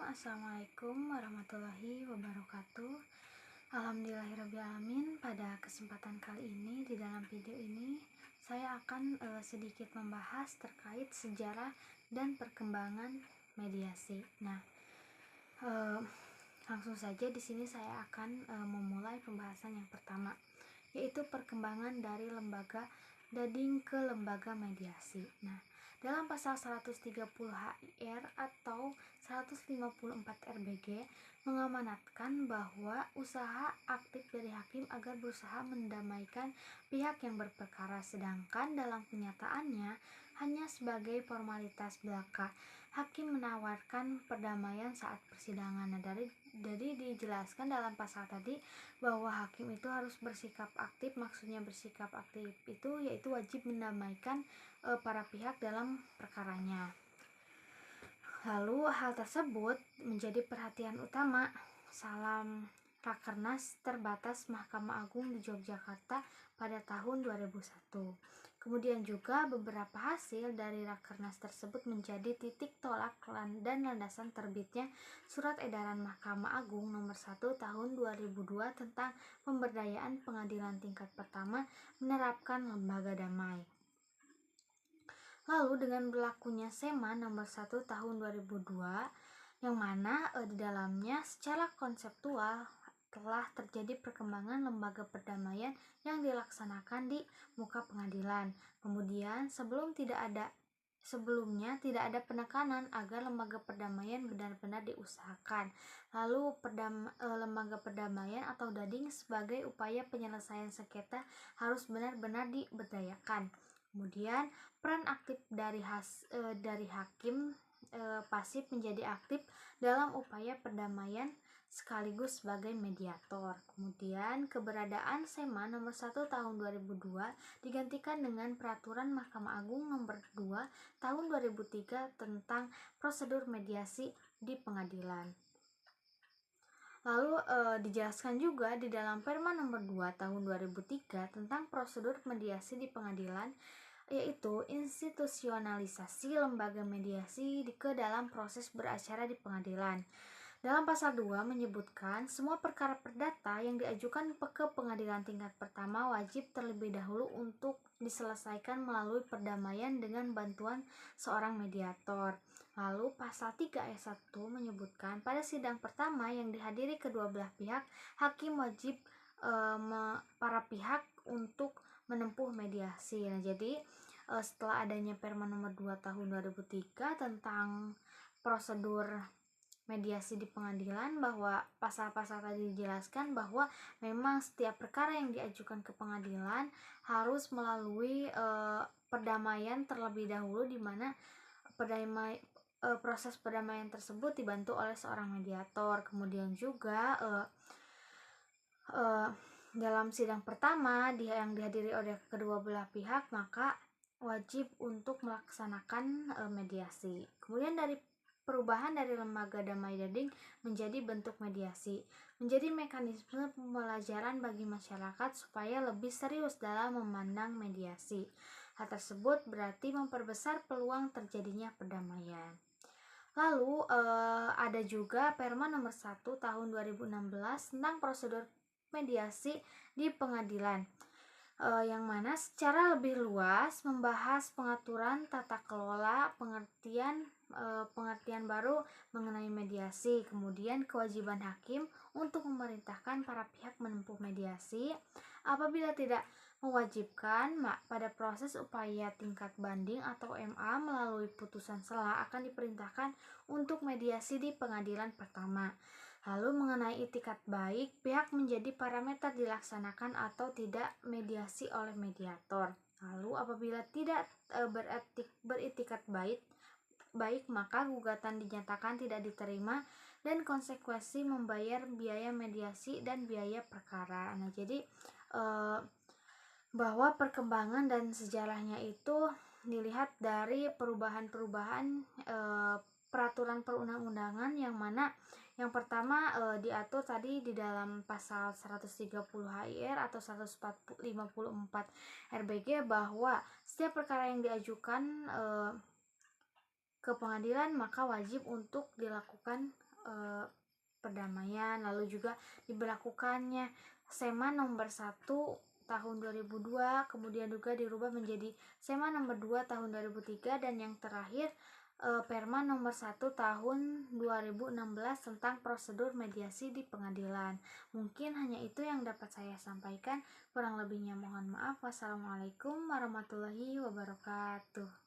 Assalamualaikum warahmatullahi wabarakatuh. Alhamdulillahirrabbilalamin. Pada kesempatan kali ini, di dalam video ini saya akan sedikit membahas terkait sejarah dan perkembangan mediasi. Langsung saja di sini saya akan memulai pembahasan yang pertama, yaitu perkembangan dari lembaga dading ke lembaga mediasi. Dalam pasal 130 HIR atau 154 RBG mengamanatkan bahwa usaha aktif dari hakim agar berusaha mendamaikan pihak yang berperkara, sedangkan dalam kenyataannya hanya sebagai formalitas belaka. Hakim menawarkan perdamaian saat persidangan. Dari dijelaskan dalam pasal tadi bahwa hakim itu harus bersikap aktif. Maksudnya bersikap aktif itu yaitu wajib mendamaikan para pihak dalam perkaranya. Lalu hal tersebut menjadi perhatian utama salam Rakernas terbatas Mahkamah Agung di Yogyakarta pada tahun 2001. Kemudian juga beberapa hasil dari Rakernas tersebut menjadi titik tolak dan landasan terbitnya Surat Edaran Mahkamah Agung nomor 1 tahun 2002 tentang pemberdayaan pengadilan tingkat pertama menerapkan lembaga damai. Lalu dengan berlakunya SEMA nomor 1 tahun 2002 yang mana di dalamnya secara konseptual telah terjadi perkembangan lembaga perdamaian yang dilaksanakan di muka pengadilan. Kemudian sebelumnya tidak ada penekanan agar lembaga perdamaian benar-benar diusahakan. Lalu lembaga perdamaian atau dading sebagai upaya penyelesaian sengketa harus benar-benar diberdayakan. Kemudian peran aktif dari hakim pasif menjadi aktif dalam upaya perdamaian sekaligus sebagai mediator. Kemudian keberadaan SEMA nomor 1 tahun 2002 digantikan dengan Peraturan Mahkamah Agung nomor 2 tahun 2003 tentang prosedur mediasi di pengadilan. Lalu dijelaskan juga di dalam Perma nomor 2 tahun 2003 tentang prosedur mediasi di pengadilan, yaitu institusionalisasi lembaga mediasi ke dalam proses beracara di pengadilan. Dalam pasal 2 menyebutkan semua perkara perdata yang diajukan ke pengadilan tingkat pertama wajib terlebih dahulu untuk diselesaikan melalui perdamaian dengan bantuan seorang mediator. Lalu pasal 3 ayat 1 menyebutkan pada sidang pertama yang dihadiri kedua belah pihak, hakim wajib para pihak untuk menempuh mediasi. Jadi setelah adanya Perma nomor 2 tahun 2003 tentang prosedur mediasi di pengadilan, bahwa pasal-pasal tadi dijelaskan bahwa memang setiap perkara yang diajukan ke pengadilan harus melalui perdamaian terlebih dahulu, di mana proses perdamaian tersebut dibantu oleh seorang mediator. Kemudian juga dalam sidang pertama yang dihadiri oleh kedua belah pihak, maka wajib untuk melaksanakan mediasi. Kemudian dari perubahan dari lembaga damai dading menjadi bentuk mediasi, menjadi mekanisme pembelajaran bagi masyarakat supaya lebih serius dalam memandang mediasi. Hal tersebut berarti memperbesar peluang terjadinya perdamaian. Lalu ada juga Perma nomor 1 tahun 2016 tentang prosedur mediasi di pengadilan, yang mana secara lebih luas membahas pengaturan tata kelola, pengertian baru mengenai mediasi, kemudian kewajiban hakim untuk memerintahkan para pihak menempuh mediasi. Apabila tidak mewajibkan, pada proses upaya tingkat banding atau MA melalui putusan sela akan diperintahkan untuk mediasi di pengadilan pertama. Lalu mengenai itikat baik, pihak menjadi parameter dilaksanakan atau tidak mediasi oleh mediator. Lalu apabila tidak beritikat baik, maka gugatan dinyatakan tidak diterima dan konsekuensi membayar biaya mediasi dan biaya perkara. Jadi bahwa perkembangan dan sejarahnya itu dilihat dari perubahan-perubahan peraturan perundang-undangan, yang mana yang pertama diatur tadi di dalam pasal 130 HIR atau 154 RBG bahwa setiap perkara yang diajukan ke pengadilan maka wajib untuk dilakukan perdamaian, lalu juga diberlakukannya SEMA nomor 1 tahun 2002, kemudian juga dirubah menjadi SEMA nomor 2 tahun 2003, dan yang terakhir Perma nomor 1 tahun 2016 tentang prosedur mediasi di pengadilan. Mungkin hanya itu yang dapat saya sampaikan, kurang lebihnya mohon maaf. Wassalamualaikum warahmatullahi wabarakatuh.